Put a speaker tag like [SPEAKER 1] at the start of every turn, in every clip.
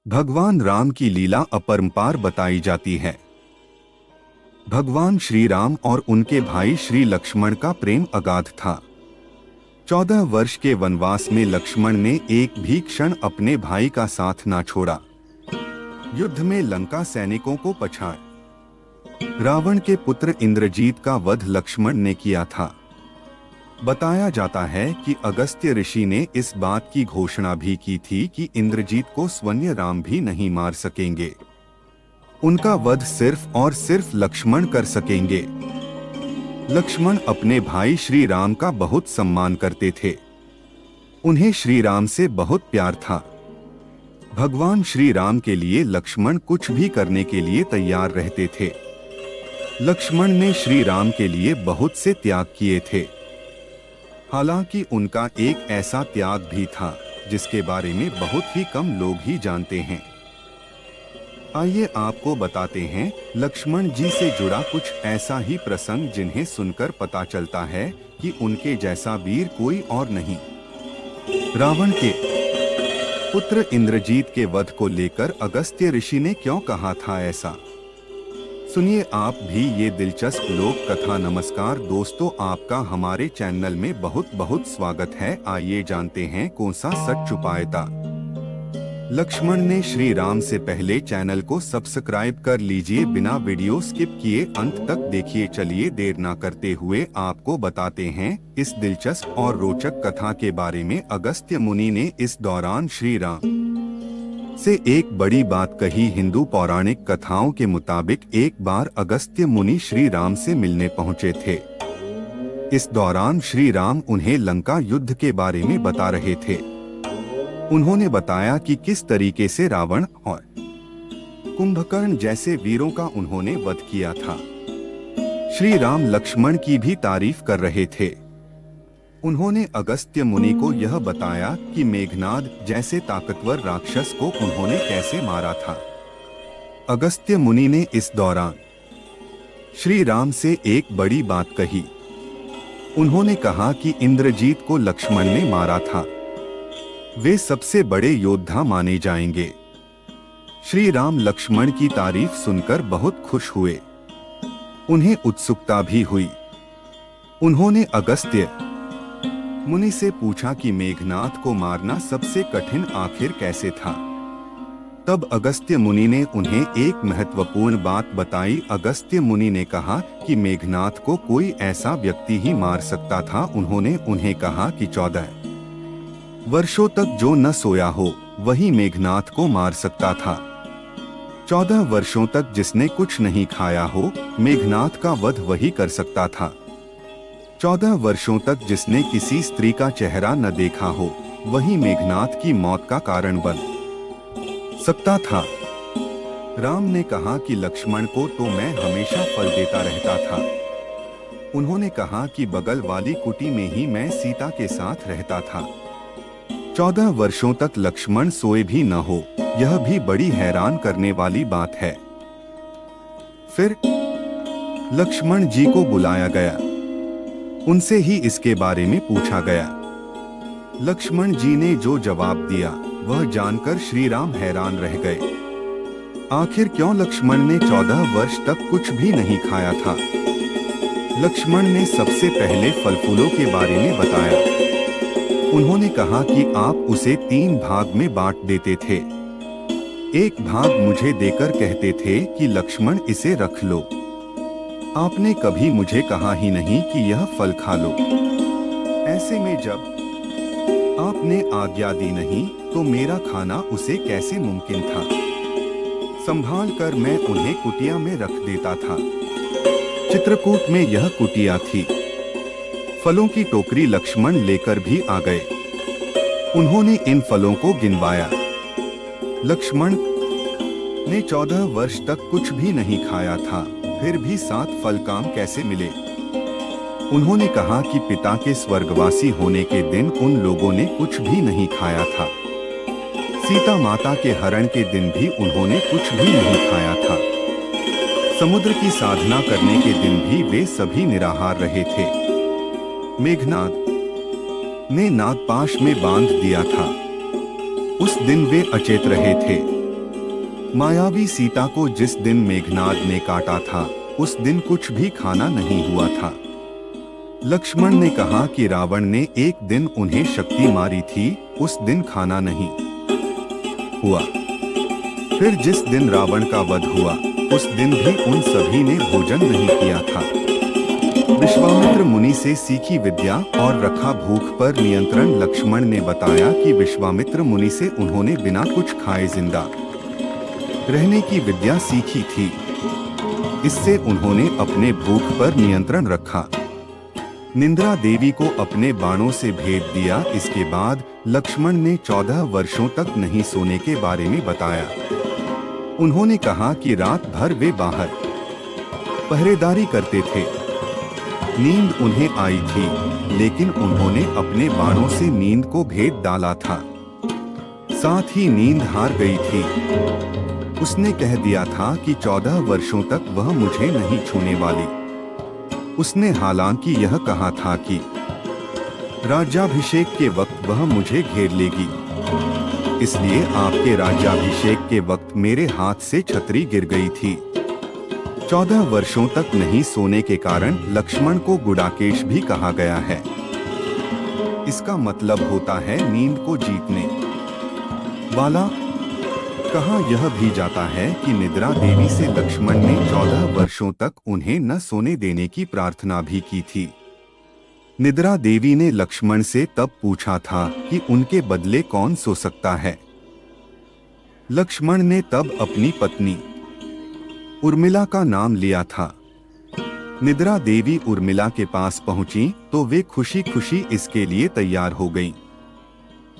[SPEAKER 1] भगवान राम की लीला अपरंपार बताई जाती है। भगवान श्री राम और उनके भाई श्री लक्ष्मण का प्रेम अगाध था। 14 वर्ष के वनवास में लक्ष्मण ने एक भी क्षण अपने भाई का साथ ना छोड़ा। युद्ध में लंका सैनिकों को पछाड़ रावण के पुत्र इंद्रजीत का वध लक्ष्मण ने किया था। बताया जाता है कि अगस्त्य ऋषि ने इस बात की घोषणा भी की थी कि इंद्रजीत को स्वयं राम भी नहीं मार सकेंगे, उनका वध सिर्फ और सिर्फ लक्ष्मण कर सकेंगे। लक्ष्मण अपने भाई श्री राम का बहुत सम्मान करते थे। उन्हें श्री राम से बहुत प्यार था। भगवान श्री राम के लिए लक्ष्मण कुछ भी करने के लिए तैयार रहते थे। लक्ष्मण ने श्री राम के लिए बहुत से त्याग किए थे। हालांकि उनका एक ऐसा त्याग भी था जिसके बारे में बहुत ही कम लोग ही जानते हैं। आइए आपको बताते हैं लक्ष्मण जी से जुड़ा कुछ ऐसा ही प्रसंग जिन्हें सुनकर पता चलता है कि उनके जैसा वीर कोई और नहीं। रावण के पुत्र इंद्रजीत के वध को लेकर अगस्त्य ऋषि ने क्यों कहा था ऐसा, सुनिए आप भी ये दिलचस्प लोक कथा। नमस्कार दोस्तों, आपका हमारे चैनल में बहुत बहुत स्वागत है। आइए जानते हैं कौन सा सच छुपाएगा। लक्ष्मण ने श्री राम से पहले चैनल को सब्सक्राइब कर लीजिए, बिना वीडियो स्किप किए अंत तक देखिए। चलिए देर ना करते हुए आपको बताते हैं इस दिलचस्प और रोचक कथा के बारे में। अगस्त्य मुनि ने इस दौरान श्री राम से एक बड़ी बात कही। हिंदू पौराणिक कथाओं के मुताबिक एक बार अगस्त्य मुनि श्री राम से मिलने पहुंचे थे। इस दौरान श्री राम उन्हें लंका युद्ध के बारे में बता रहे थे। उन्होंने बताया कि किस तरीके से रावण और कुंभकर्ण जैसे वीरों का उन्होंने वध किया था। श्री राम लक्ष्मण की भी तारीफ कर रहे थे। उन्होंने अगस्त्य मुनि को यह बताया कि मेघनाद जैसे ताकतवर राक्षस को उन्होंने कैसे मारा था। अगस्त्य मुनि ने इस दौरान श्री राम से एक बड़ी बात कही। उन्होंने कहा कि इंद्रजीत को लक्ष्मण ने मारा था, वे सबसे बड़े योद्धा माने जाएंगे। श्री राम लक्ष्मण की तारीफ सुनकर बहुत खुश हुए। उन्हें उत्सुकता भी हुई। उन्होंने अगस्त्य मुनि से पूछा कि मेघनाद को मारना सबसे कठिन आखिर कैसे था। तब अगस्त्य मुनि ने उन्हें एक महत्वपूर्ण बात बताई। अगस्त्य मुनि ने कहा कि मेघनाद को कोई ऐसा व्यक्ति ही मार सकता था। उन्होंने उन्हें कहा कि 14 वर्षों तक जो न सोया हो वही मेघनाद को मार सकता था। 14 वर्षों तक जिसने कुछ नहीं खाया हो मेघनाद का वध वही कर सकता था। 14 वर्षों तक जिसने किसी स्त्री का चेहरा न देखा हो वही मेघनाद की मौत का कारण बन सकता था। राम ने कहा कि लक्ष्मण को तो मैं हमेशा फल देता रहता था। उन्होंने कहा कि बगल वाली कुटी में ही मैं सीता के साथ रहता था। 14 वर्षों तक लक्ष्मण सोए भी न हो, यह भी बड़ी हैरान करने वाली बात है। फिर लक्ष्मण जी को बुलाया गया। उनसे ही इसके बारे में पूछा गया। लक्ष्मण जी ने जो जवाब दिया वह जानकर श्री राम हैरान रह गए। आखिर क्यों लक्ष्मण ने 14 वर्ष तक कुछ भी नहीं खाया था। लक्ष्मण ने सबसे पहले फल फूलों के बारे में बताया। उन्होंने कहा कि आप उसे 3 भाग में बांट देते थे। एक भाग मुझे देकर कहते थे कि लक्ष्मण इसे रख लो। आपने कभी मुझे कहा ही नहीं कि यह फल खा लो। ऐसे में जब आपने आज्ञा दी नहीं तो मेरा खाना उसे कैसे मुमकिन था। संभाल कर मैं उन्हें कुटिया में रख देता था। चित्रकूट में यह कुटिया थी। फलों की टोकरी लक्ष्मण लेकर भी आ गए। उन्होंने इन फलों को गिनवाया। लक्ष्मण ने 14 वर्ष तक कुछ भी नहीं खाया था, फिर भी 7 फल काम कैसे मिले। उन्होंने कहा कि पिता के स्वर्गवासी होने के दिन उन लोगों ने कुछ भी नहीं खाया था। सीता माता के हरण के दिन भी उन्होंने कुछ भी नहीं खाया था। समुद्र की साधना करने के दिन भी वे सभी निराहार रहे थे। मेघनाद ने नागपाश में बांध दिया था। उस दिन वे अचेत रहे थे। मायावी सीता को जिस दिन मेघनाद ने काटा था उस दिन कुछ भी खाना नहीं हुआ था। लक्ष्मण ने कहा कि रावण ने एक दिन उन्हें शक्ति मारी थी, उस दिन खाना नहीं हुआ। फिर जिस दिन रावण का वध हुआ उस दिन भी उन सभी ने भोजन नहीं किया था। विश्वामित्र मुनि से सीखी विद्या और रखा भूख पर नियंत्रण। लक्ष्मण ने बताया कि विश्वामित्र मुनि से उन्होंने बिना कुछ खाए जिंदा रहने की विद्या सीखी थी। इससे उन्होंने अपने भूख पर नियंत्रण रखा। निंद्रा देवी को अपने बाणों से भेद दिया। इसके बाद लक्ष्मण ने 14 वर्षों तक नहीं सोने के बारे में बताया। उन्होंने कहा कि रात भर वे बाहर पहरेदारी करते थे। नींद उन्हें आई थी, लेकिन उन्होंने अपने बाणों से नींद को भेद डाला था। साथ ही नींद हार गई थी। उसने कह दिया था कि 14 वर्षों तक वह मुझे नहीं छूने वाली। उसने हालांकि यह कहा था कि राज्याभिषेक के वक्त वह मुझे घेर लेगी, इसलिए आपके राज्याभिषेक के वक्त मेरे हाथ से छतरी गिर गई थी। 14 वर्षों तक नहीं सोने के कारण लक्ष्मण को गुडाकेश भी कहा गया है। इसका मतलब होता है नींद को जीतने वाला। कहा यह भी जाता है कि निद्रा देवी से लक्ष्मण ने 14 वर्षों तक उन्हें न सोने देने की प्रार्थना भी की थी। निद्रा देवी ने लक्ष्मण से तब पूछा था कि उनके बदले कौन सो सकता है। लक्ष्मण ने तब अपनी पत्नी उर्मिला का नाम लिया था। निद्रा देवी उर्मिला के पास पहुंची तो वे खुशी खुशी इसके लिए तैयार हो गईं।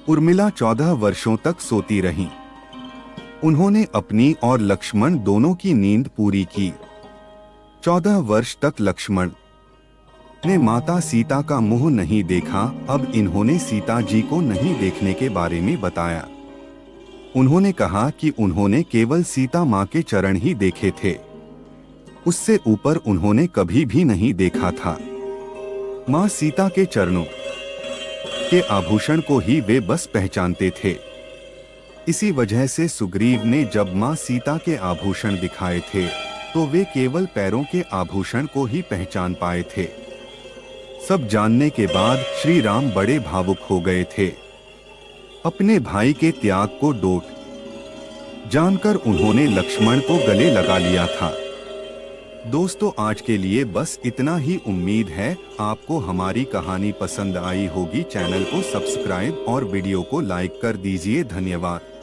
[SPEAKER 1] उर्मिला 14 वर्षों तक सोती रहीं। उन्होंने अपनी और लक्ष्मण दोनों की नींद पूरी की। 14 वर्ष तक लक्ष्मण ने माता सीता का मुंह नहीं देखा। अब इन्होंने सीता जी को नहीं देखने के बारे में बताया। उन्होंने कहा कि उन्होंने केवल सीता माँ के चरण ही देखे थे, उससे ऊपर उन्होंने कभी भी नहीं देखा था। माँ सीता के चरणों के आभूषण को ही वे बस पहचानते थे। इसी वजह से सुग्रीव ने जब माँ सीता के आभूषण दिखाए थे तो वे केवल पैरों के आभूषण को ही पहचान पाए थे। सब जानने के बाद श्री राम बड़े भावुक हो गए थे। अपने भाई के त्याग को डोट जानकर उन्होंने लक्ष्मण को गले लगा लिया था। दोस्तों, आज के लिए बस इतना ही। उम्मीद है आपको हमारी कहानी पसंद आई होगी। चैनल को सब्सक्राइब और वीडियो को लाइक कर दीजिए। धन्यवाद।